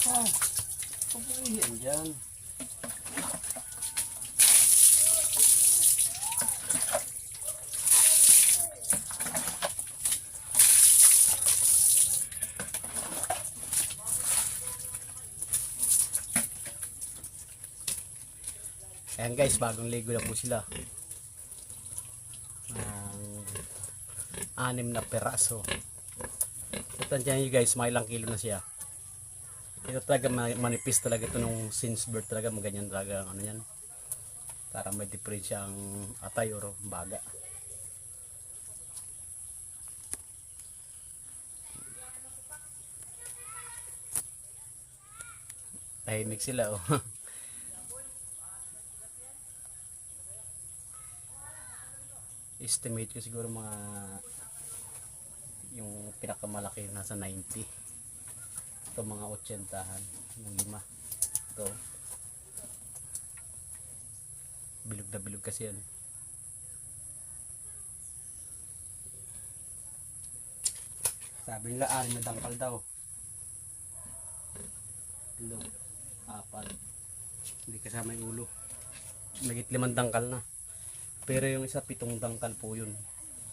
Oh, papulihin dyan. Ayan guys, bagong ligo na po sila. Ang 6 na peraso. So, tansyahan nyo guys, mga ilang kilo na siya. Ito talaga manipis talaga ito nung since birth talaga, maganyan talaga ang ano yan. Para may diferensya ang atay or baga. Tahimik sila oh. Estimate ko siguro mga yung pinakamalaki nasa 90. Ito mga 80-han yung 5. Ito bilog na bilog kasi yan. Sabi nila 6 na dangkal daw. Bilog 4. Hindi kasama yung ulo. Nagit 5 dangkal na. Pero yung isa 7 dangkal po yun.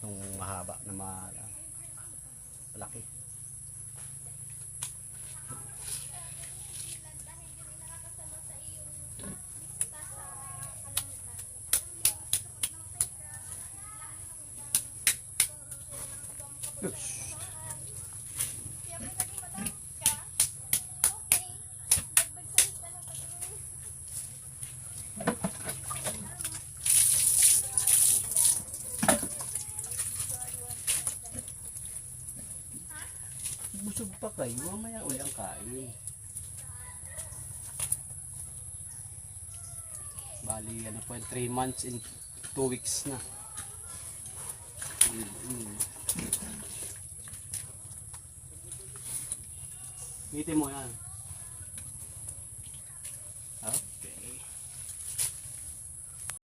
Yung mahaba na malaki. Busog pa kayo, mamaya uli ang kain. Bali, ano po, 3 months and 2 weeks na. Ngitin mo yan.